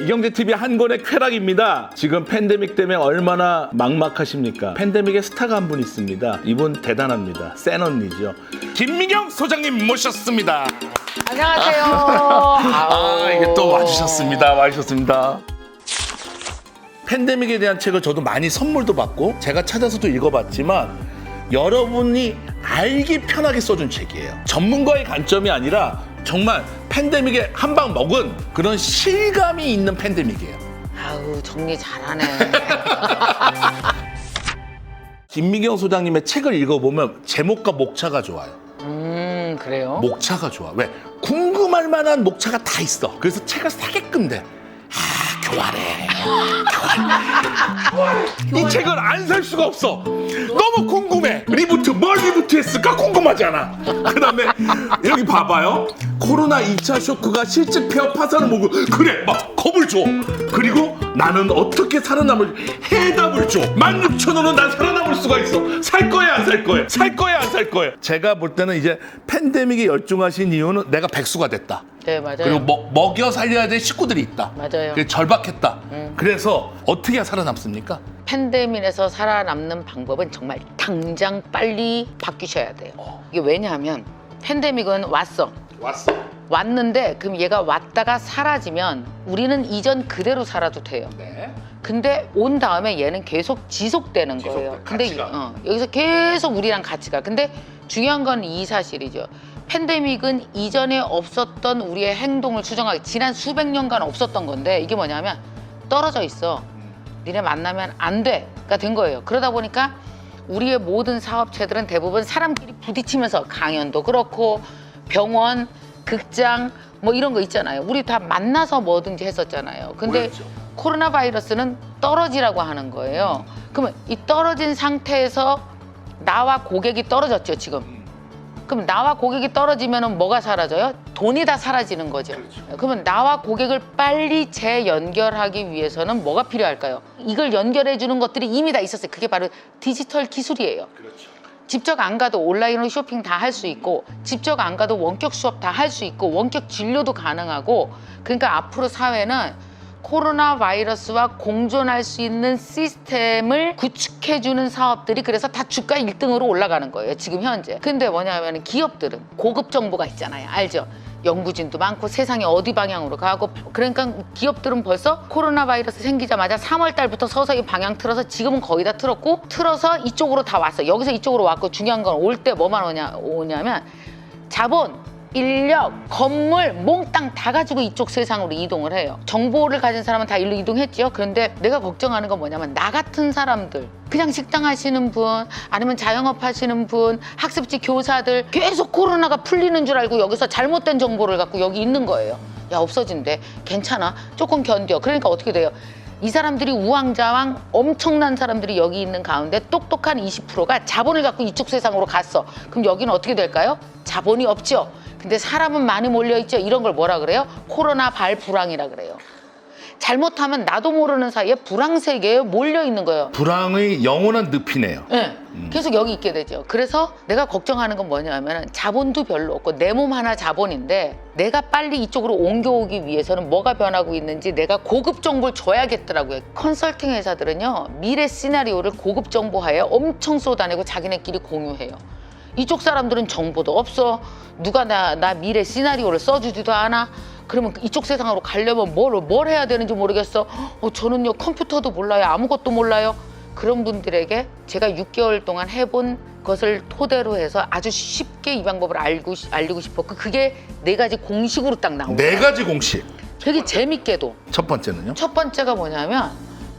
이경재TV 한 권의 쾌락입니다. 지금 팬데믹 때문에 얼마나 막막하십니까? 팬데믹에 스타가 한 분 있습니다. 이분 대단합니다. 센 언니죠. 김미경 소장님 모셨습니다. 안녕하세요. 이게 또 와주셨습니다. 팬데믹에 대한 책을 저도 많이 선물도 받고 제가 찾아서도 읽어봤지만 여러분이 알기 편하게 써준 책이에요. 전문가의 관점이 아니라 정말 팬데믹에 한 방 먹은 그런 실감이 있는 팬데믹이에요. 아우, 정리 잘하네. 김미경 소장님의 책을 읽어보면 제목과 목차가 좋아요. 그래요? 목차가 좋아. 왜? 궁금할 만한 목차가 다 있어. 그래서 책을 사게끔 돼. 교활해. 이 책을 안 살 수가 없어. 너무 궁금해. 뭘 리부트했을까 궁금하잖아. 그다음에 여기 봐봐요. 코로나 2차 쇼크가 실제 폐업 파산을 보고 그래 막 겁을 줘. 그리고 나는 어떻게 살아남을 해답을 줘. 16,000원은 난 살아남을 수가 있어. 살 거야 안 살 거야. 살 거야 안 살 거야. 제가 볼 때는 이제 팬데믹에 열중하신 이유는 내가 백수가 됐다. 네, 맞아요. 그리고 먹여 살려야 될 식구들이 있다. 맞아요. 그래서 절박했다. 그래서 어떻게 살아남습니까? 팬데믹에서 살아남는 방법은 정말 당장 빨리 바뀌셔야 돼요. 이게 왜냐하면 팬데믹은 왔어. 왔는데 그럼 얘가 왔다가 사라지면 우리는 이전 그대로 살아도 돼요. 네. 근데 온 다음에 얘는 계속 지속되는 거예요. 근데 같이 가. 여기서 계속 우리랑 같이 가. 근데 중요한 건 이 사실이죠. 팬데믹은 이전에 없었던 우리의 행동을 수정하기 지난 수백 년간 없었던 건데 이게 뭐냐면 떨어져 있어. 니네 만나면 안 돼가 된 거예요. 그러다 보니까 우리의 모든 사업체들은 대부분 사람끼리 부딪히면서 강연도 그렇고 병원, 극장 뭐 이런 거 있잖아요. 우리 다 만나서 뭐든지 했었잖아요. 근데 그렇죠. 코로나 바이러스는 떨어지라고 하는 거예요. 그러면 이 떨어진 상태에서 나와 고객이 떨어졌죠, 지금. 그럼 나와 고객이 떨어지면 뭐가 사라져요? 돈이 다 사라지는 거죠. 그렇죠. 그러면 나와 고객을 빨리 재연결하기 위해서는 뭐가 필요할까요? 이걸 연결해 주는 것들이 이미 다 있었어요. 그게 바로 디지털 기술이에요. 그렇죠. 직접 안 가도 온라인으로 쇼핑 다 할 수 있고 직접 안 가도 원격 수업 다 할 수 있고 원격 진료도 가능하고 그러니까 앞으로 사회는 코로나 바이러스와 공존할 수 있는 시스템을 구축해주는 사업들이 그래서 다 주가 1등으로 올라가는 거예요. 지금 현재. 근데 뭐냐면 기업들은 고급 정보가 있잖아요. 알죠? 연구진도 많고 세상이 어디 방향으로 가고 그러니까 기업들은 벌써 코로나 바이러스 생기자마자 3월 달부터 서서히 방향 틀어서 지금은 거의 다 틀었고 틀어서 이쪽으로 다 왔어. 여기서 이쪽으로 왔고 중요한 건 올 때 뭐만 오냐면 자본 인력, 건물, 몽땅 다 가지고 이쪽 세상으로 이동을 해요. 정보를 가진 사람은 다 일로 이동했죠. 그런데 내가 걱정하는 건 뭐냐면 나 같은 사람들 그냥 식당 하시는 분 아니면 자영업 하시는 분 학습지 교사들 계속 코로나가 풀리는 줄 알고 여기서 잘못된 정보를 갖고 여기 있는 거예요. 야 없어진대. 괜찮아. 조금 견뎌. 그러니까 어떻게 돼요? 이 사람들이 우왕좌왕 엄청난 사람들이 여기 있는 가운데 똑똑한 20%가 자본을 갖고 이쪽 세상으로 갔어. 그럼 여기는 어떻게 될까요? 자본이 없죠. 근데 사람은 많이 몰려있죠. 이런 걸 뭐라 그래요? 코로나 발불황이라 그래요. 잘못하면 나도 모르는 사이에 불황 세계에 몰려있는 거예요. 불황의 영원한 늪이네요. 네. 계속 여기 있게 되죠. 그래서 내가 걱정하는 건 뭐냐면 자본도 별로 없고 내 몸 하나 자본인데 내가 빨리 이쪽으로 옮겨오기 위해서는 뭐가 변하고 있는지 내가 고급 정보를 줘야겠더라고요. 컨설팅 회사들은요. 미래 시나리오를 고급 정보하에 엄청 쏟아내고 자기네끼리 공유해요. 이쪽 사람들은 정보도 없어. 누가 나 미래 시나리오를 써주지도 않아. 그러면 이쪽 세상으로 가려면 뭘 해야 되는지 모르겠어. 저는요 컴퓨터도 몰라요. 아무것도 몰라요. 그런 분들에게 제가 6개월 동안 해본 것을 토대로 해서 아주 쉽게 이 방법을 알리고 싶었고 그게 4가지 공식으로 딱 나온 거예요. 4가지 공식. 되게 재밌게도. 첫 번째는요? 첫 번째가 뭐냐면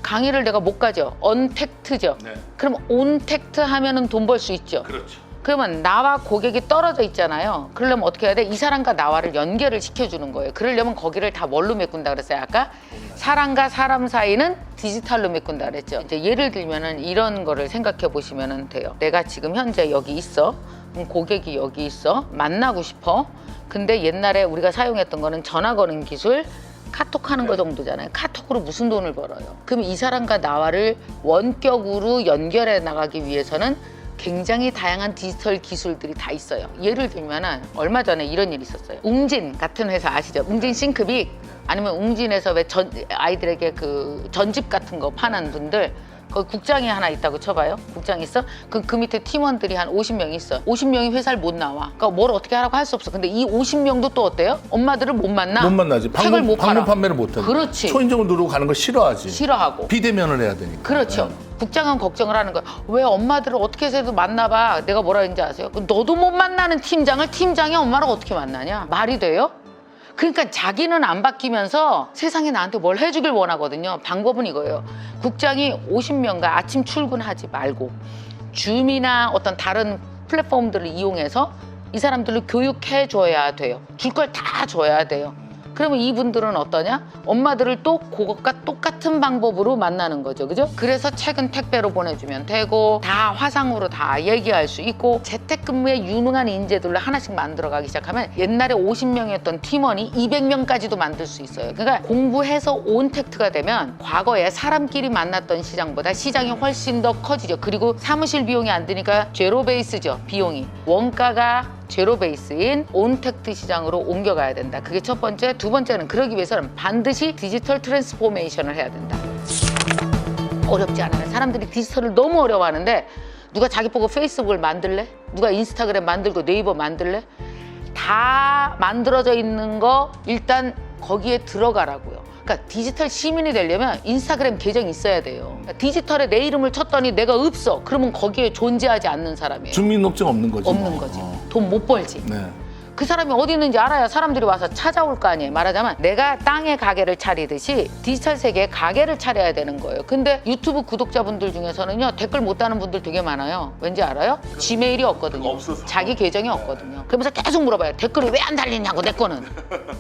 강의를 내가 못 가죠. 언택트죠. 네. 그럼 온택트 하면은 돈 벌 수 있죠. 그렇죠. 그러면 나와 고객이 떨어져 있잖아요. 그러려면 어떻게 해야 돼? 이 사람과 나와를 연결을 시켜주는 거예요. 그러려면 거기를 다 뭘로 메꾼다 그랬어요? 아까 사람과 사람 사이는 디지털로 메꾼다 그랬죠. 이제 예를 들면은 이런 거를 생각해 보시면 돼요. 내가 지금 현재 여기 있어. 고객이 여기 있어. 만나고 싶어. 근데 옛날에 우리가 사용했던 거는 전화 거는 기술, 카톡하는 거 정도잖아요. 카톡으로 무슨 돈을 벌어요? 그럼 이 사람과 나와를 원격으로 연결해 나가기 위해서는 굉장히 다양한 디지털 기술들이 다 있어요. 예를 들면은 얼마 전에 이런 일이 있었어요. 웅진 같은 회사 아시죠? 웅진 싱크빅 아니면 웅진에서 왜 아이들에게 그 전집 같은 거 파는 분들 거기 국장이 하나 있다고 쳐봐요. 국장 있어? 그 밑에 팀원들이 한 50명 있어. 50명이 회사를 못 나와. 그러니까 뭘 어떻게 하라고 할 수 없어. 근데 이 50명도 또 어때요? 엄마들을 못 만나. 못 만나지. 책을 못 방문 팔아. 판매를 못 하지. 그렇지. 초인종을 누르고 가는 걸 싫어하지. 싫어하고. 비대면을 해야 되니까. 그렇죠. 네. 국장은 걱정을 하는 거야. 왜 엄마들을 어떻게 해서도 만나봐. 내가 뭐라 했는지 아세요? 너도 못 만나는 팀장을 팀장이 엄마를 어떻게 만나냐? 말이 돼요? 그러니까 자기는 안 바뀌면서 세상에 나한테 뭘 해주길 원하거든요. 방법은 이거예요. 국장이 50명과 아침 출근하지 말고 줌이나 어떤 다른 플랫폼들을 이용해서 이 사람들을 교육해줘야 돼요. 줄 걸 다 줘야 돼요. 그러면 이분들은 어떠냐? 엄마들을 또 그것과 똑같은 방법으로 만나는 거죠. 그죠? 그래서 책은 택배로 보내주면 되고 다 화상으로 다 얘기할 수 있고 재택근무에 유능한 인재들을 하나씩 만들어가기 시작하면 옛날에 50명이었던 팀원이 200명까지도 만들 수 있어요. 그러니까 공부해서 온택트가 되면 과거에 사람끼리 만났던 시장보다 시장이 훨씬 더 커지죠. 그리고 사무실 비용이 안 드니까 제로 베이스죠. 비용이. 원가가 제로 베이스인 온택트 시장으로 옮겨가야 된다. 그게 첫 번째. 두 번째는 그러기 위해서는 반드시 디지털 트랜스포메이션을 해야 된다. 어렵지 않아요. 사람들이 디지털을 너무 어려워하는데 누가 자기 보고 페이스북을 만들래? 누가 인스타그램 만들고 네이버 만들래? 다 만들어져 있는 거 일단 거기에 들어가라고요. 그러니까 디지털 시민이 되려면 인스타그램 계정이 있어야 돼요. 그러니까 디지털에 내 이름을 쳤더니 내가 없어. 그러면 거기에 존재하지 않는 사람이에요. 주민등록증 없는 거지. 없는 거지. 돈 못 벌지. 네. 그 사람이 어디 있는지 알아야 사람들이 와서 찾아올 거 아니에요. 말하자면 내가 땅에 가게를 차리듯이 디지털 세계에 가게를 차려야 되는 거예요. 근데 유튜브 구독자분들 중에서는요 댓글 못 다는 분들 되게 많아요. 왠지 알아요? 지메일이 없거든요. 없어서. 자기 계정이 없거든요. 그러면서 계속 물어봐요. 댓글이 왜 안 달리냐고 내 거는.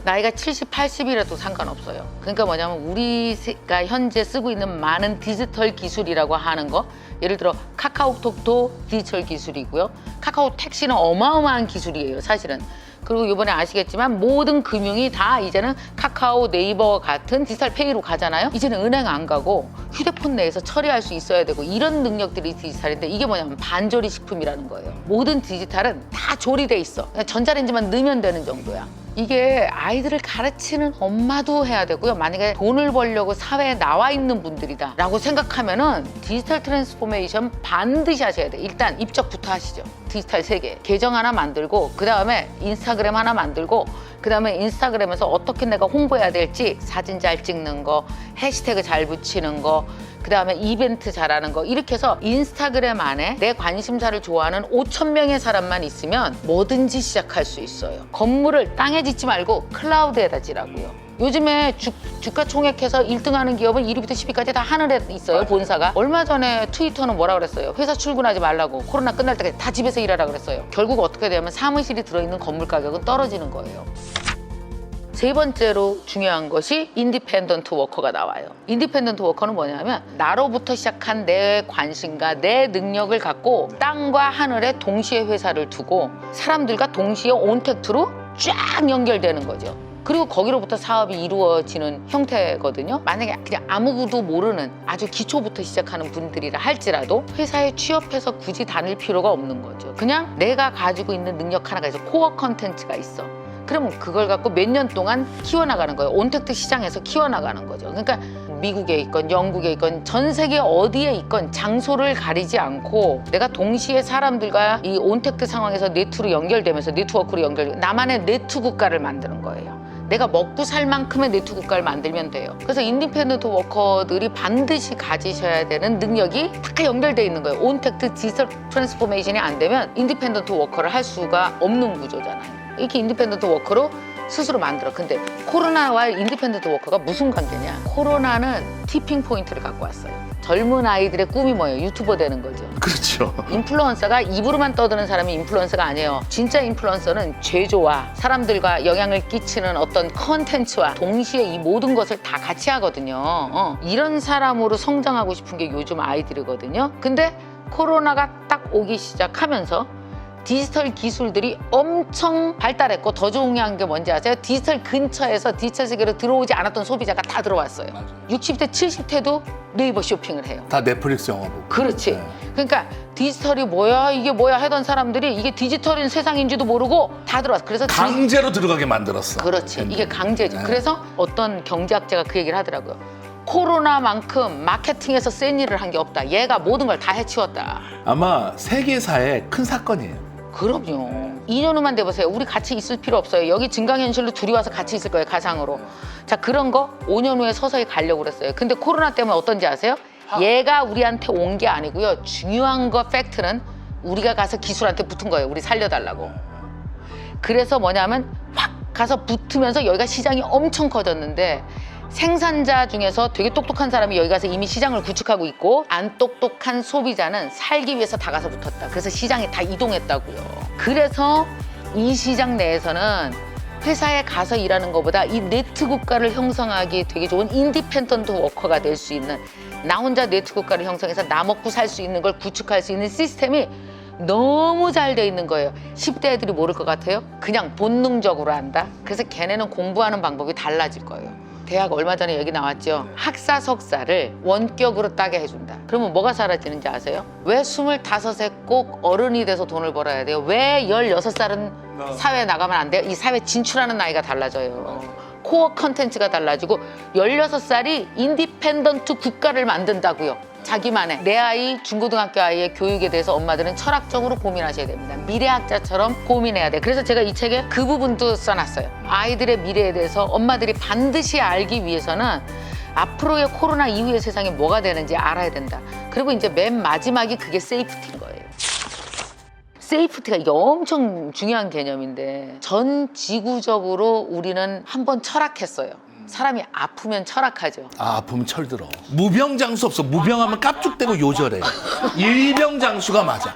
나이가 70, 80이라도 상관없어요. 그러니까 뭐냐면 우리가 현재 쓰고 있는 많은 디지털 기술이라고 하는 거 예를 들어 카카오톡도 디지털 기술이고요. 카카오 택시는 어마어마한 기술이에요. 사실은. 그리고 이번에 아시겠지만 모든 금융이 다 이제는 카카오, 네이버 같은 디지털 페이로 가잖아요. 이제는 은행 안 가고 휴대폰 내에서 처리할 수 있어야 되고 이런 능력들이 디지털인데 이게 뭐냐면 반조리 식품이라는 거예요. 모든 디지털은 다 조리돼 있어. 그냥 전자레인지만 넣으면 되는 정도야. 이게 아이들을 가르치는 엄마도 해야 되고요. 만약에 돈을 벌려고 사회에 나와 있는 분들이다 라고 생각하면은 디지털 트랜스포메이션 반드시 하셔야 돼요. 일단 입적부터 하시죠. 디지털 세계 계정 하나 만들고 그 다음에 인스타그램 하나 만들고 그 다음에 인스타그램에서 어떻게 내가 홍보해야 될지 사진 잘 찍는 거, 해시태그 잘 붙이는 거, 그 다음에 이벤트 잘하는 거 이렇게 해서 인스타그램 안에 내 관심사를 좋아하는 5,000명의 사람만 있으면 뭐든지 시작할 수 있어요. 건물을 땅에 짓지 말고 클라우드에다 지라고요. 요즘에 주가 총액해서 1등하는 기업은 1위부터 10위까지 다 하늘에 있어요. 본사가. 얼마 전에 트위터는 뭐라 그랬어요? 회사 출근하지 말라고 코로나 끝날 때까지 다 집에서 일하라 그랬어요. 결국 어떻게 되면 사무실이 들어있는 건물 가격은 떨어지는 거예요. 세 번째로 중요한 것이 인디펜던트 워커가 나와요. 인디펜던트 워커는 뭐냐면 나로부터 시작한 내 관심과 내 능력을 갖고 땅과 하늘에 동시에 회사를 두고 사람들과 동시에 온택트로 쫙 연결되는 거죠. 그리고 거기로부터 사업이 이루어지는 형태거든요. 만약에 그냥 아무것도 모르는 아주 기초부터 시작하는 분들이라 할지라도 회사에 취업해서 굳이 다닐 필요가 없는 거죠. 그냥 내가 가지고 있는 능력 하나가 있어. 코어 컨텐츠가 있어. 그러면 그걸 갖고 몇 년 동안 키워나가는 거예요. 온택트 시장에서 키워나가는 거죠. 그러니까 미국에 있건 영국에 있건 전 세계 어디에 있건 장소를 가리지 않고 내가 동시에 사람들과 이 온택트 상황에서 네트로 연결되면서 네트워크로 나만의 네트 국가를 만드는 거예요. 내가 먹고 살 만큼의 네트 국가를 만들면 돼요. 그래서 인디펜던트 워커들이 반드시 가지셔야 되는 능력이 다 연결돼 있는 거예요. 온택트 디지털 트랜스포메이션이 안 되면 인디펜던트 워커를 할 수가 없는 구조잖아요. 이렇게 인디펜던트 워커로 스스로 만들어. 근데 코로나와 인디펜던트 워커가 무슨 관계냐? 코로나는 티핑 포인트를 갖고 왔어요. 젊은 아이들의 꿈이 뭐예요? 유튜버 되는 거죠. 그렇죠. 인플루언서가 입으로만 떠드는 사람이 인플루언서가 아니에요. 진짜 인플루언서는 제조와 사람들과 영향을 끼치는 어떤 컨텐츠와 동시에 이 모든 것을 다 같이 하거든요. 이런 사람으로 성장하고 싶은 게 요즘 아이들이거든요. 근데 코로나가 딱 오기 시작하면서 디지털 기술들이 엄청 발달했고 더 중요한 게 뭔지 아세요? 디지털 근처에서 디지털 세계로 들어오지 않았던 소비자가 다 들어왔어요. 60대, 70대도 네이버 쇼핑을 해요. 다 넷플릭스 영화 보고. 그렇지. 네. 그러니까 디지털이 뭐야 이게 뭐야 하던 사람들이 이게 디지털인 세상인지도 모르고 다 들어왔어. 그래서 강제로 들어가게 만들었어. 그렇지. 이게 강제죠. 네. 그래서 어떤 경제학자가 그 얘기를 하더라고요. 코로나만큼 마케팅에서 센 일을 한 게 없다. 얘가 모든 걸 다 해치웠다. 아마 세계사의 큰 사건이에요. 그럼요. 2년 후만 돼보세요. 우리 같이 있을 필요 없어요. 여기 증강현실로 둘이 와서 같이 있을 거예요. 가상으로. 자, 그런 거 5년 후에 서서히 가려고 그랬어요. 근데 코로나 때문에 어떤지 아세요? 얘가 우리한테 온 게 아니고요. 중요한 거 팩트는 우리가 가서 기술한테 붙은 거예요. 우리 살려달라고. 그래서 뭐냐면 확 가서 붙으면서 여기가 시장이 엄청 커졌는데 생산자 중에서 되게 똑똑한 사람이 여기 가서 이미 시장을 구축하고 있고 안 똑똑한 소비자는 살기 위해서 다 가서 붙었다. 그래서 시장이 다 이동했다고요. 그래서 이 시장 내에서는 회사에 가서 일하는 것보다 이 네트 국가를 형성하기 되게 좋은 인디펜던트 워커가 될 수 있는 나 혼자 네트 국가를 형성해서 나 먹고 살 수 있는 걸 구축할 수 있는 시스템이 너무 잘 돼 있는 거예요. 10대 애들이 모를 것 같아요? 그냥 본능적으로 한다. 그래서 걔네는 공부하는 방법이 달라질 거예요. 대학 얼마 전에 얘기 나왔죠. 학사 석사를 원격으로 따게 해준다. 그러면 뭐가 사라지는지 아세요? 왜 25에 꼭 어른이 돼서 돈을 벌어야 돼요? 왜 16살은 사회에 나가면 안 돼요? 이 사회 진출하는 나이가 달라져요. 코어 컨텐츠가 달라지고 16살이 인디펜던트 국가를 만든다고요. 자기만의 내 아이 중고등학교 아이의 교육에 대해서 엄마들은 철학적으로 고민하셔야 됩니다. 미래학자처럼 고민해야 돼. 그래서 제가 이 책에 그 부분도 써놨어요. 아이들의 미래에 대해서 엄마들이 반드시 알기 위해서는 앞으로의 코로나 이후의 세상이 뭐가 되는지 알아야 된다. 그리고 이제 맨 마지막이 그게 세이프티인 거예요. 세이프티가 이게 엄청 중요한 개념인데 전 지구적으로 우리는 한번 철학했어요. 사람이 아프면 철학하죠. 아, 아프면 철들어. 무병장수 없어. 무병하면 깝죽대고 요절해. 일병장수가 맞아.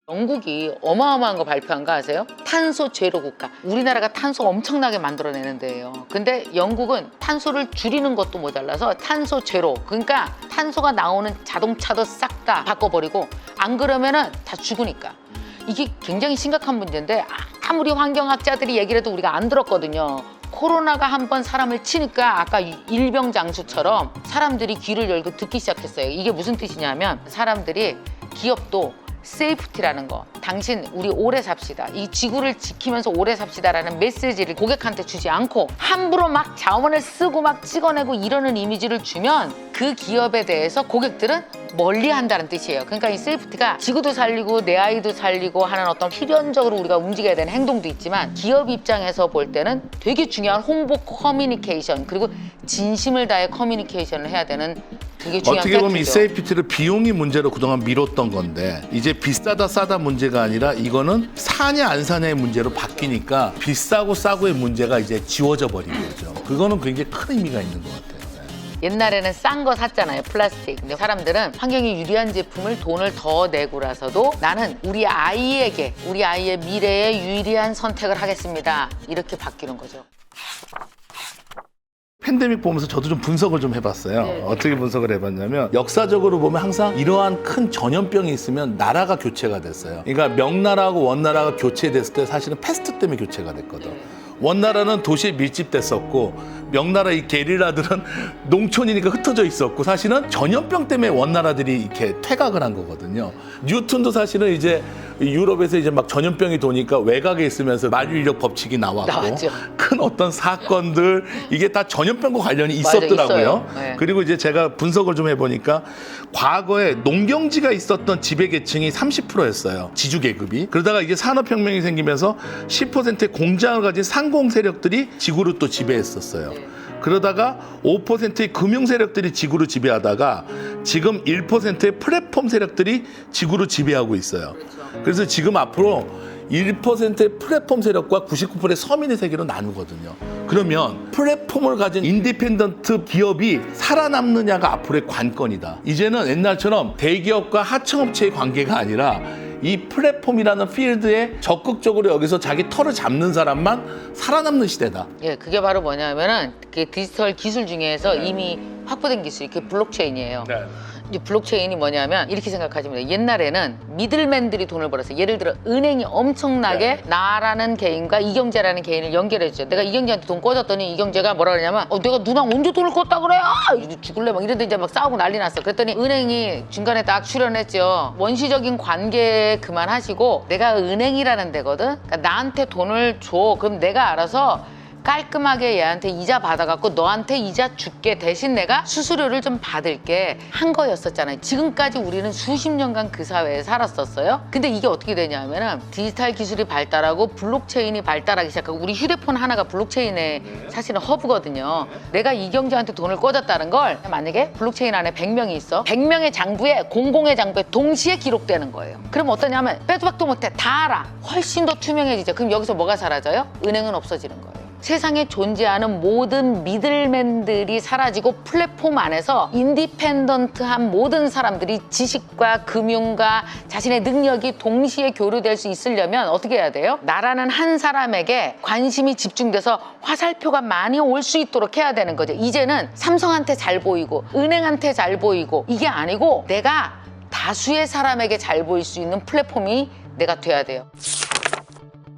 영국이 어마어마한 거 발표한 거 아세요? 탄소 제로 국가. 우리나라가 탄소 엄청나게 만들어내는 데예요. 근데 영국은 탄소를 줄이는 것도 모자라서 탄소 제로. 그러니까 탄소가 나오는 자동차도 싹 다 바꿔버리고 안 그러면은 다 죽으니까. 이게 굉장히 심각한 문제인데 아무리 환경학자들이 얘기를 해도 우리가 안 들었거든요. 코로나가 한번 사람을 치니까 아까 일병장수처럼 사람들이 귀를 열고 듣기 시작했어요. 이게 무슨 뜻이냐면 사람들이 기업도 세이프티라는 거, 당신 우리 오래 삽시다, 이 지구를 지키면서 오래 삽시다라는 메시지를 고객한테 주지 않고 함부로 막 자원을 쓰고 막 찍어내고 이러는 이미지를 주면 그 기업에 대해서 고객들은 멀리 한다는 뜻이에요. 그러니까 이 세이프티가 지구도 살리고 내 아이도 살리고 하는 어떤 필연적으로 우리가 움직여야 되는 행동도 있지만 기업 입장에서 볼 때는 되게 중요한 홍보 커뮤니케이션 그리고 진심을 다해 커뮤니케이션을 해야 되는 되게 중요한 어떻게 보면 이 팩트죠. 세이프티를 비용이 문제로 그동안 미뤘던 건데 이제 비싸다 싸다 문제가 아니라 이거는 사냐 안 사냐의 문제로 바뀌니까 비싸고 싸고의 문제가 이제 지워져 버린 거죠. 그거는 굉장히 큰 의미가 있는 것 같아요. 옛날에는 싼 거 샀잖아요, 플라스틱. 근데 사람들은 환경에 유리한 제품을 돈을 더 내고라서도 나는 우리 아이에게, 우리 아이의 미래에 유리한 선택을 하겠습니다. 이렇게 바뀌는 거죠. 팬데믹 보면서 저도 좀 분석을 좀 해봤어요. 네. 어떻게 분석을 해봤냐면 역사적으로 보면 항상 이러한 큰 전염병이 있으면 나라가 교체가 됐어요. 그러니까 명나라하고 원나라가 교체됐을 때 사실은 패스트 때문에 교체가 됐거든. 원나라는 도시에 밀집됐었고 명나라 이 게릴라들은 농촌이니까 흩어져 있었고 사실은 전염병 때문에 원나라들이 이렇게 퇴각을 한 거거든요. 뉴턴도 사실은 이제 유럽에서 이제 막 전염병이 도니까 외곽에 있으면서 만유인력 법칙이 나왔고 나왔죠. 큰 어떤 사건들 이게 다 전염병과 관련이 맞아, 있었더라고요. 있어요. 네. 그리고 이제 제가 분석을 좀 해보니까 과거에 농경지가 있었던 지배계층이 30%였어요. 지주계급이. 그러다가 이게 산업혁명이 생기면서 10%의 공장을 가진 상공 세력들이 지구를 또 지배했었어요. 그러다가 5%의 금융 세력들이 지구를 지배하다가 지금 1%의 플랫폼 세력들이 지구를 지배하고 있어요. 그래서 지금 앞으로 1%의 플랫폼 세력과 99%의 서민의 세계로 나누거든요. 그러면 플랫폼을 가진 인디펜던트 기업이 살아남느냐가 앞으로의 관건이다. 이제는 옛날처럼 대기업과 하청업체의 관계가 아니라 이 플랫폼이라는 필드에 적극적으로 여기서 자기 털을 잡는 사람만 살아남는 시대다. 예, 그게 바로 뭐냐면은 그 디지털 기술 중에서 이미 확보된 기술이 그 블록체인이에요. 이제 블록체인이 뭐냐면 이렇게 생각하시면 돼요. 옛날에는 미들맨들이 돈을 벌었어요. 예를 들어 은행이 엄청나게 나라는 개인과 이경재라는 개인을 연결해주죠. 내가 이경재한테 돈 꿔줬더니 이경재가 뭐라 그러냐면 내가 누나랑 언제 돈을 꿨다 그래? 죽을래? 막 이런데 이제 막 싸우고 난리 났어. 그랬더니 은행이 중간에 딱 출연했죠. 원시적인 관계 그만하시고 내가 은행이라는 데거든. 그러니까 나한테 돈을 줘. 그럼 내가 알아서 깔끔하게 얘한테 이자 받아갖고 너한테 이자 줄게. 대신 내가 수수료를 좀 받을게 한 거였었잖아요. 지금까지 우리는 수십 년간 그 사회에 살았었어요. 근데 이게 어떻게 되냐면은 디지털 기술이 발달하고 블록체인이 발달하기 시작하고 우리 휴대폰 하나가 블록체인의 사실은 허브거든요. 내가 이경재한테 돈을 꿔줬다는 걸 만약에 블록체인 안에 100명이 있어. 100명의 장부에 공공의 장부에 동시에 기록되는 거예요. 그럼 어떠냐면 빼도 박도 못해. 다 알아. 훨씬 더 투명해지죠. 그럼 여기서 뭐가 사라져요? 은행은 없어지는 거예요. 세상에 존재하는 모든 미들맨들이 사라지고 플랫폼 안에서 인디펜던트한 모든 사람들이 지식과 금융과 자신의 능력이 동시에 교류될 수 있으려면 어떻게 해야 돼요? 나라는 한 사람에게 관심이 집중돼서 화살표가 많이 올 수 있도록 해야 되는 거죠. 이제는 삼성한테 잘 보이고 은행한테 잘 보이고 이게 아니고 내가 다수의 사람에게 잘 보일 수 있는 플랫폼이 내가 돼야 돼요.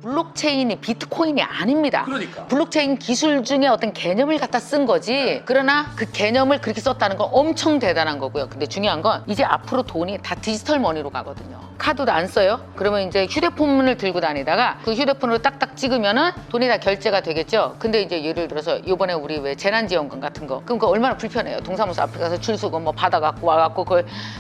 블록체인이 비트코인이 아닙니다. 그러니까. 블록체인 기술 중에 어떤 개념을 갖다 쓴 거지. 그러나 그 개념을 그렇게 썼다는 건 엄청 대단한 거고요. 근데 중요한 건 이제 앞으로 돈이 다 디지털 머니로 가거든요. 카드도 안 써요. 그러면 이제 휴대폰을 들고 다니다가 그 휴대폰으로 딱딱 찍으면은 돈이 다 결제가 되겠죠. 근데 이제 예를 들어서 이번에 우리 왜 재난지원금 같은 거 그럼 그거 얼마나 불편해요. 동사무소 앞에 가서 줄 서고 뭐 받아갖고 와갖고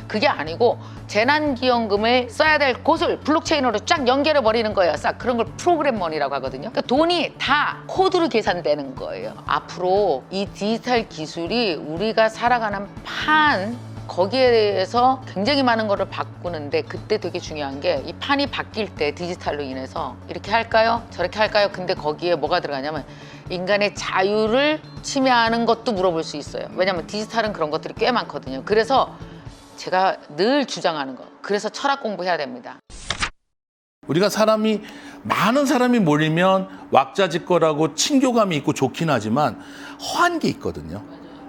그게 아니고 재난지원금을 써야 될 곳을 블록체인으로 쫙 연결해 버리는 거예요. 싹 그런 걸 프로그램 머니라고 하거든요. 그러니까 돈이 다 코드로 계산되는 거예요. 앞으로 이 디지털 기술이 우리가 살아가는 판 거기에 대해서 굉장히 많은 거를 바꾸는데 그때 되게 중요한 게 이 판이 바뀔 때 디지털로 인해서 이렇게 할까요? 저렇게 할까요? 근데 거기에 뭐가 들어가냐면 인간의 자유를 침해하는 것도 물어볼 수 있어요. 왜냐하면 디지털은 그런 것들이 꽤 많거든요. 그래서 제가 늘 주장하는 거 그래서 철학 공부해야 됩니다. 우리가 많은 사람이 몰리면 왁자지껄하고 친교감이 있고 좋긴 하지만 허한 게 있거든요.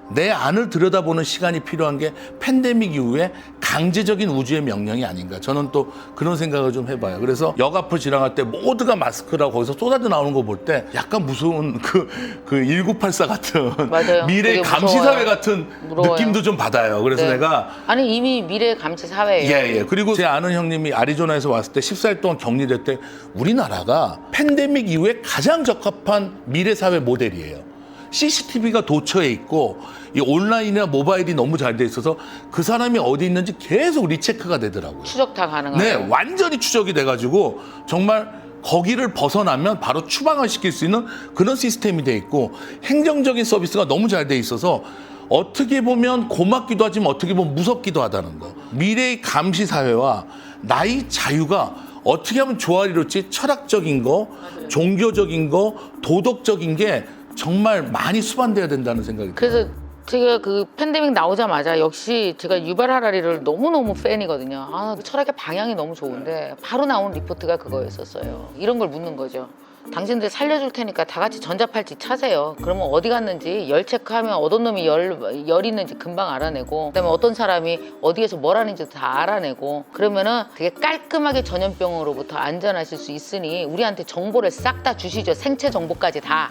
내 안을 들여다보는 시간이 필요한 게 팬데믹 이후에 강제적인 우주의 명령이 아닌가. 저는 또 그런 생각을 좀 해봐요. 그래서 역 앞을 지나갈 때 모두가 마스크라고 거기서 쏟아져 나오는 거 볼 때 약간 무서운 그 1984 같은 맞아요. 미래의 되게 감시사회 무서워요. 같은 무서워요. 느낌도 좀 받아요. 그래서 네. 내가 아니 이미 미래 감시 사회예요. 예. 그리고 제 아는 형님이 아리조나에서 왔을 때 14일 동안 격리될 때 우리나라가 팬데믹 이후에 가장 적합한 미래 사회 모델이에요. CCTV가 도처에 있고 이 온라인이나 모바일이 너무 잘 돼 있어서 그 사람이 어디 있는지 계속 리체크가 되더라고요. 추적 다 가능하고. 네, 완전히 추적이 돼가지고 정말 거기를 벗어나면 바로 추방을 시킬 수 있는 그런 시스템이 돼 있고 행정적인 서비스가 너무 잘 돼 있어서 어떻게 보면 고맙기도 하지만 어떻게 보면 무섭기도 하다는 거. 미래의 감시 사회와 나의 자유가 어떻게 하면 조화를 이룰지 철학적인 거, 종교적인 거, 도덕적인 게 정말 많이 수반돼야 된다는 생각이 들어요. 그래서 제가 그 팬데믹 나오자마자 역시 제가 유발 하라리를 너무너무 팬이거든요. 철학의 방향이 너무 좋은데 바로 나온 리포트가 그거였었어요. 이런 걸 묻는 거죠. 당신들 살려줄 테니까 다 같이 전자팔찌 차세요. 그러면 어디 갔는지 열 체크하면 어떤 놈이 열 있는지 금방 알아내고 그다음에 어떤 사람이 어디에서 뭘 하는지 다 알아내고 그러면은 되게 깔끔하게 전염병으로부터 안전하실 수 있으니 우리한테 정보를 싹 다 주시죠. 생체 정보까지 다.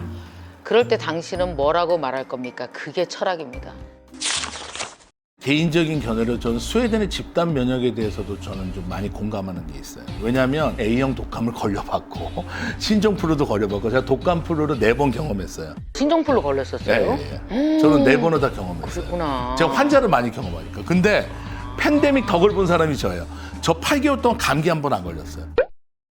그럴 때 당신은 뭐라고 말할 겁니까? 그게 철학입니다. 개인적인 견해로 저는 스웨덴의 집단 면역에 대해서도 저는 좀 많이 공감하는 게 있어요. 왜냐하면 A형 독감을 걸려봤고 신종플루도 걸려봤고 제가 독감플루를 4번 경험했어요. 신종플루 걸렸었어요? 예. 저는 4번을 다 경험했어요. 그랬구나. 제가 환자를 많이 경험하니까. 근데 팬데믹 덕을 본 사람이 저예요. 저 8개월 동안 감기 한 번 안 걸렸어요.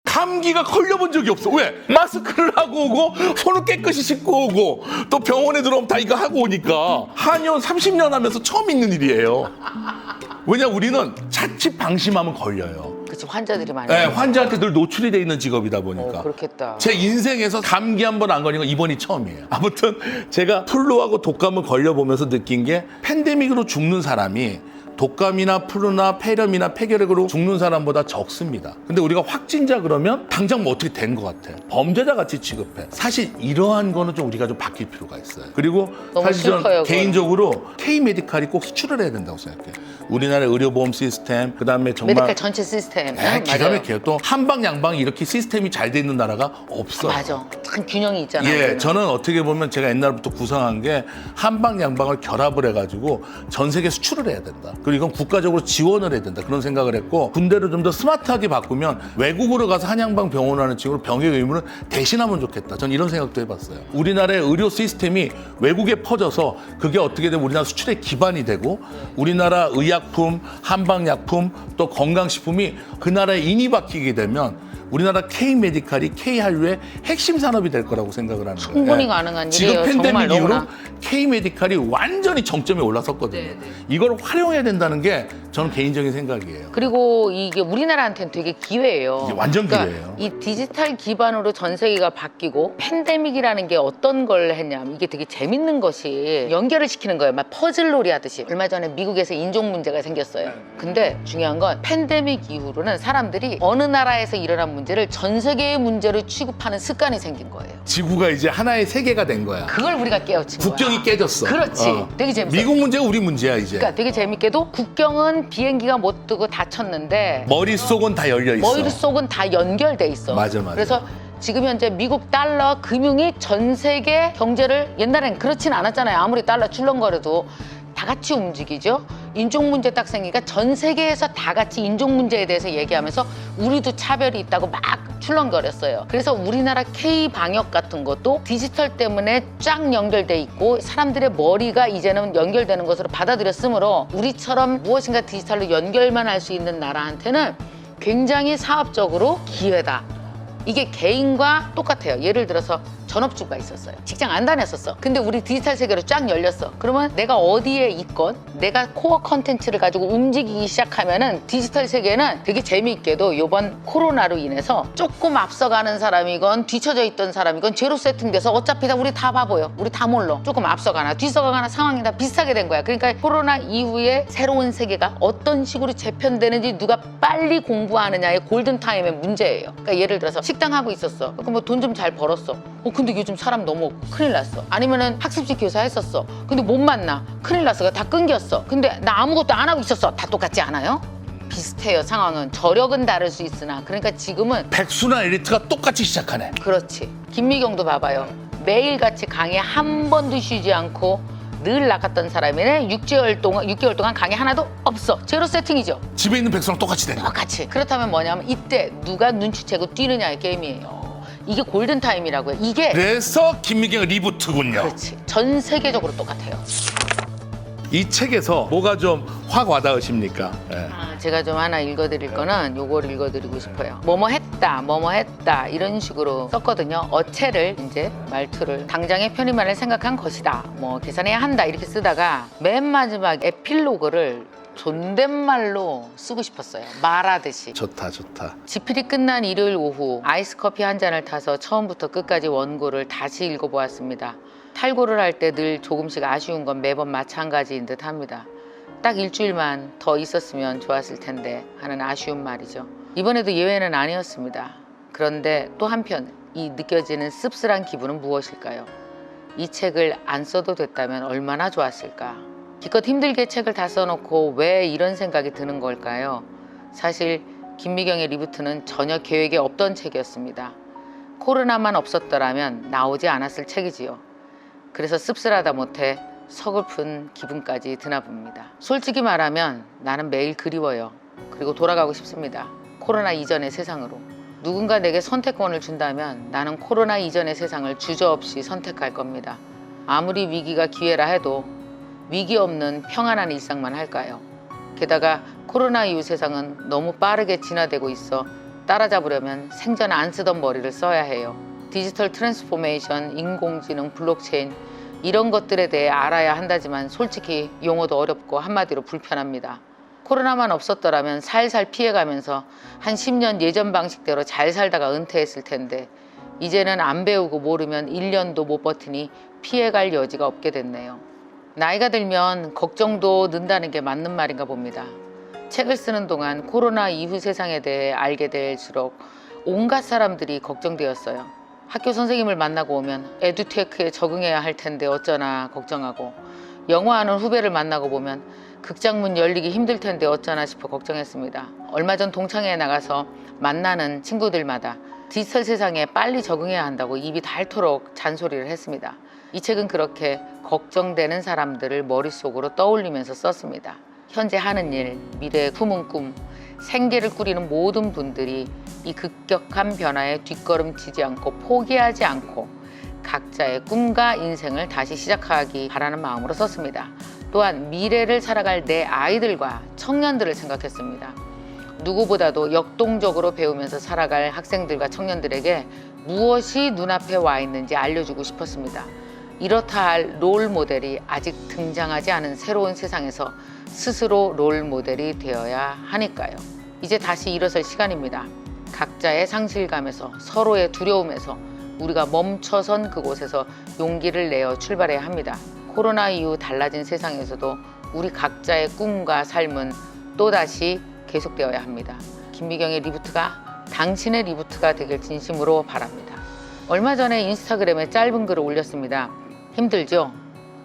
감기가 걸려본 적이 없어. 왜? 마스크를 하고 오고 손을 깨끗이 씻고 오고 또 병원에 들어오면 다 이거 하고 오니까 한의원 30년 하면서 처음 있는 일이에요. 왜냐 우리는 자칫 방심하면 걸려요. 그치 환자들이 많이. 네, 환자한테 늘 노출이 돼 있는 직업이다 보니까. 그렇겠다. 제 인생에서 감기 한 번 안 걸린 건 이번이 처음이에요. 아무튼 제가 플루하고 독감을 걸려보면서 느낀 게 팬데믹으로 죽는 사람이 독감이나 플루나 폐렴이나 폐결핵으로 죽는 사람보다 적습니다. 근데 우리가 확진자 그러면 당장 뭐 어떻게 된 것 같아. 범죄자 같이 취급해. 사실 이러한 거는 좀 우리가 좀 바뀔 필요가 있어요. 그리고 너무 사실 슬퍼요, 저는 그거는. 개인적으로 K-메디칼이 꼭 수출을 해야 된다고 생각해요. 우리나라의 의료보험 시스템, 그다음에 정말 메디칼 전체 시스템. 기가 맞아요. 막혀요. 또 한방 양방이 이렇게 시스템이 잘 돼 있는 나라가 없어요. 맞아. 참 균형이 있잖아요. 예, 우리는. 저는 어떻게 보면 제가 옛날부터 구상한 게 한방 양방을 결합을 해가지고 전 세계 수출을 해야 된다. 그리고 이건 국가적으로 지원을 해야 된다. 그런 생각을 했고 군대를 좀 더 스마트하게 바꾸면 외국으로 가서 한양방 병원하는 친구로 병역 의무는 대신하면 좋겠다. 전 이런 생각도 해봤어요. 우리나라의 의료 시스템이 외국에 퍼져서 그게 어떻게 되면 우리나라 수출의 기반이 되고 우리나라 의약품, 한방약품 또 건강식품이 그 나라에 인이 박히게 되면 우리나라 K-메디칼이 K-한류의 핵심 산업이 될 거라고 생각을 하는 거예요. 충분히 가능한 지금 일이에요. 팬데믹 정말 이후로 너무나. K-메디칼이 완전히 정점에 올라섰거든요. 네, 네. 이걸 활용해야 된다는 게 저는 개인적인 생각이에요. 그리고 이게 우리나라한테는 되게 기회예요. 이게 완전 그러니까 기회예요. 이 디지털 기반으로 전 세계가 바뀌고 팬데믹이라는 게 어떤 걸 했냐면 이게 되게 재밌는 것이 연결을 시키는 거예요. 막 퍼즐놀이 하듯이. 얼마 전에 미국에서 인종 문제가 생겼어요. 근데 중요한 건 팬데믹 이후로는 사람들이 어느 나라에서 일어난 문제를 전 세계의 문제로 취급하는 습관이 생긴 거예요. 지구가 이제 하나의 세계가 된 거야. 그걸 우리가 깨우친 거야. 국경이 깨졌어. 그렇지. 되게 재밌어. 미국 문제가 우리 문제야 이제. 그러니까 되게 재밌게도 국경은 비행기가 못 뜨고 닫혔는데 머릿속은 다 열려 있어. 머릿속은 다 연결돼 있어. 맞아, 맞아. 그래서 지금 현재 미국 달러 금융이 전 세계 경제를 옛날엔 그렇진 않았잖아요. 아무리 달러 출렁거려도 다 같이 움직이죠. 인종 문제 딱 생기니까 전 세계에서 다 같이 인종 문제에 대해서 얘기하면서 우리도 차별이 있다고 막 출렁거렸어요. 그래서 우리나라 K 방역 같은 것도 디지털 때문에 쫙 연결돼 있고 사람들의 머리가 이제는 연결되는 것으로 받아들였으므로 우리처럼 무엇인가 디지털로 연결만 할 수 있는 나라한테는 굉장히 사업적으로 기회다. 이게 개인과 똑같아요. 예를 들어서 전업주가 있었어요. 직장 안 다녔었어. 근데 우리 디지털 세계로 쫙 열렸어. 그러면 내가 어디에 있건 내가 코어 컨텐츠를 가지고 움직이기 시작하면은 디지털 세계는 되게 재미있게도 이번 코로나로 인해서 조금 앞서가는 사람이건 뒤쳐져 있던 사람이건 제로 세팅돼서 어차피 다 우리 다 바보요. 우리 다 몰라. 조금 앞서가나 뒤서가나 상황이 다 비슷하게 된 거야. 그러니까 코로나 이후에 새로운 세계가 어떤 식으로 재편되는지 누가 빨리 공부하느냐의 골든타임의 문제예요. 그러니까 예를 들어서 식당 하고 있었어. 그러니까 뭐 돈 좀 잘 벌었어. 근데 요즘 사람 너무 없고 큰일 났어. 아니면은 학습지 교사 했었어. 근데 못 만나. 큰일 났어. 다 끊겼어. 근데 나 아무것도 안 하고 있었어. 다 똑같지 않아요? 비슷해요. 상황은. 저력은 다를 수 있으나. 그러니까 지금은 백수나 엘리트가 똑같이 시작하네. 그렇지. 김미경도 봐봐요. 매일같이 강의 한 번도 쉬지 않고 늘 나갔던 사람이네 6개월 동안 강의 하나도 없어. 제로 세팅이죠. 집에 있는 백수랑 똑같이 된 거야. 똑같이. 그렇다면 뭐냐면 이때 누가 눈치채고 뛰느냐의 게임이에요. 이게 골든타임이라고요. 이게 그래서 김미경 리부트군요. 그렇지. 전 세계적으로 똑같아요. 이 책에서 뭐가 좀 확 와닿으십니까? 예. 제가 좀 하나 읽어드릴 거는 요걸 읽어드리고 싶어요. 뭐뭐 했다 이런 식으로 썼거든요. 어체를 이제 말투를 당장의 편의만을 생각한 것이다. 뭐 계산해야 한다 이렇게 쓰다가 맨 마지막 에필로그를 존댓말로 쓰고 싶었어요. 말하듯이. 좋다 좋다. 집필이 끝난 일요일 오후 아이스 커피 한 잔을 타서 처음부터 끝까지 원고를 다시 읽어보았습니다. 탈고를 할 때 늘 조금씩 아쉬운 건 매번 마찬가지인 듯 합니다. 딱 일주일만 더 있었으면 좋았을 텐데 하는 아쉬운 말이죠. 이번에도 예외는 아니었습니다. 그런데 또 한편 이 느껴지는 씁쓸한 기분은 무엇일까요? 이 책을 안 써도 됐다면 얼마나 좋았을까? 기껏 힘들게 책을 다 써놓고 왜 이런 생각이 드는 걸까요? 사실 김미경의 리부트는 전혀 계획에 없던 책이었습니다. 코로나만 없었더라면 나오지 않았을 책이지요. 그래서 씁쓸하다 못해 서글픈 기분까지 드나 봅니다. 솔직히 말하면 나는 매일 그리워요. 그리고 돌아가고 싶습니다. 코로나 이전의 세상으로. 누군가 내게 선택권을 준다면 나는 코로나 이전의 세상을 주저없이 선택할 겁니다. 아무리 위기가 기회라 해도 위기 없는 평안한 일상만 할까요? 게다가 코로나 이후 세상은 너무 빠르게 진화되고 있어 따라잡으려면 생전 안 쓰던 머리를 써야 해요. 디지털 트랜스포메이션, 인공지능, 블록체인 이런 것들에 대해 알아야 한다지만 솔직히 용어도 어렵고 한마디로 불편합니다. 코로나만 없었더라면 살살 피해가면서 한 10년 예전 방식대로 잘 살다가 은퇴했을 텐데 이제는 안 배우고 모르면 1년도 못 버티니 피해갈 여지가 없게 됐네요. 나이가 들면 걱정도 는다는 게 맞는 말인가 봅니다. 책을 쓰는 동안 코로나 이후 세상에 대해 알게 될수록 온갖 사람들이 걱정되었어요. 학교 선생님을 만나고 오면 에듀테크에 적응해야 할 텐데 어쩌나 걱정하고, 영어하는 후배를 만나고 보면 극장문 열리기 힘들 텐데 어쩌나 싶어 걱정했습니다. 얼마 전 동창회에 나가서 만나는 친구들마다 디지털 세상에 빨리 적응해야 한다고 입이 닳도록 잔소리를 했습니다. 이 책은 그렇게 걱정되는 사람들을 머릿속으로 떠올리면서 썼습니다. 현재 하는 일, 미래에 품은 꿈, 생계를 꾸리는 모든 분들이 이 급격한 변화에 뒷걸음치지 않고 포기하지 않고 각자의 꿈과 인생을 다시 시작하기 바라는 마음으로 썼습니다. 또한 미래를 살아갈 내 아이들과 청년들을 생각했습니다. 누구보다도 역동적으로 배우면서 살아갈 학생들과 청년들에게 무엇이 눈앞에 와 있는지 알려주고 싶었습니다. 이렇다 할 롤 모델이 아직 등장하지 않은 새로운 세상에서 스스로 롤 모델이 되어야 하니까요. 이제 다시 일어설 시간입니다. 각자의 상실감에서, 서로의 두려움에서 우리가 멈춰선 그곳에서 용기를 내어 출발해야 합니다. 코로나 이후 달라진 세상에서도 우리 각자의 꿈과 삶은 또다시 계속되어야 합니다. 김미경의 리부트가 당신의 리부트가 되길 진심으로 바랍니다. 얼마 전에 인스타그램에 짧은 글을 올렸습니다. 힘들죠?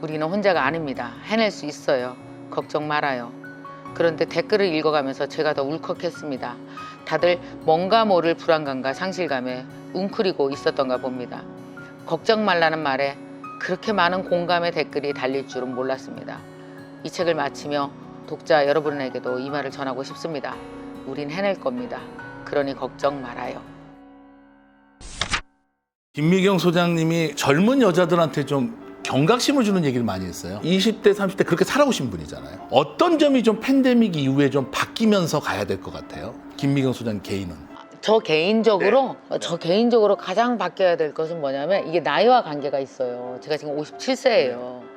우리는 혼자가 아닙니다. 해낼 수 있어요. 걱정 말아요. 그런데 댓글을 읽어가면서 제가 더 울컥했습니다. 다들 뭔가 모를 불안감과 상실감에 웅크리고 있었던가 봅니다. 걱정 말라는 말에 그렇게 많은 공감의 댓글이 달릴 줄은 몰랐습니다. 이 책을 마치며 독자 여러분에게도 이 말을 전하고 싶습니다. 우린 해낼 겁니다. 그러니 걱정 말아요. 김미경 소장님이 젊은 여자들한테 좀 경각심을 주는 얘기를 많이 했어요. 20대, 30대 그렇게 살아오신 분이잖아요. 어떤 점이 좀 팬데믹 이후에 좀 바뀌면서 가야 될 것 같아요? 김미경 소장 개인은? 저 개인적으로 가장 바뀌어야 될 것은 뭐냐면 이게 나이와 관계가 있어요. 제가 지금 57세예요.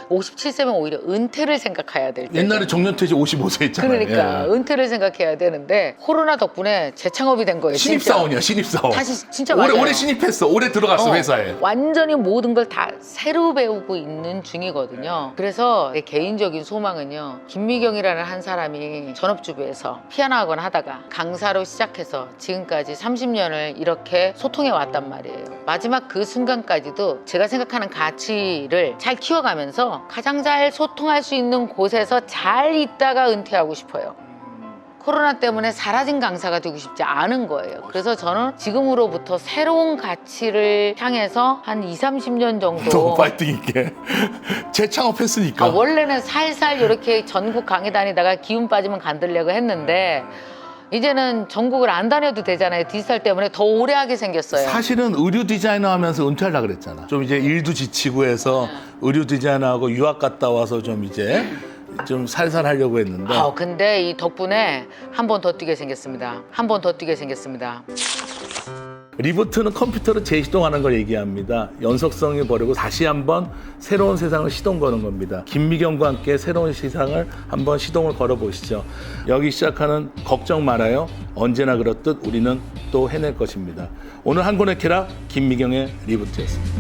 57세면 오히려 은퇴를 생각해야 될 때. 옛날에 정년퇴직 55세 했잖아요. 그러니까 예. 은퇴를 생각해야 되는데 코로나 덕분에 재창업이 된 거예요. 신입사원이야, 신입사원. 다시 진짜 맞아요. 올해 신입했어. 올해 들어갔어, 회사에. 완전히 모든 걸 다 새로 배우고 있는 중이거든요. 그래서 내 개인적인 소망은요. 김미경이라는 한 사람이 전업주부에서 피아노 학원 하다가 강사로 시작해서 지금까지 30년을 이렇게 소통해 왔단 말이에요. 마지막 그 순간까지도 제가 생각하는 가치를 잘 키워가면서 가장 잘 소통할 수 있는 곳에서 잘 있다가 은퇴하고 싶어요. 코로나 때문에 사라진 강사가 되고 싶지 않은 거예요. 그래서 저는 지금으로부터 새로운 가치를 향해서 한 20-30년 정도 너무 파이팅 있게 재창업했으니까. 원래는 살살 이렇게 전국 강의 다니다가 기운 빠지면 간들려고 했는데 이제는 전국을 안 다녀도 되잖아요. 디지털 때문에 더 오래 하게 생겼어요. 사실은 의류 디자이너 하면서 은퇴하려고 그랬잖아. 좀 이제 일도 지치고 해서 의류 디자이너하고 유학 갔다 와서 좀 이제 좀 살살 하려고 했는데. 근데 이 덕분에 한 번 더 뛰게 생겼습니다. 한 번 더 뛰게 생겼습니다. 리부트는 컴퓨터로 재시동하는 걸 얘기합니다. 연속성이 버리고 다시 한번 새로운 세상을 시동 거는 겁니다. 김미경과 함께 새로운 세상을 한번 시동을 걸어보시죠. 여기 시작하는 걱정 말아요. 언제나 그렇듯 우리는 또 해낼 것입니다. 오늘 한 권의 쾌락 김미경의 리부트였습니다.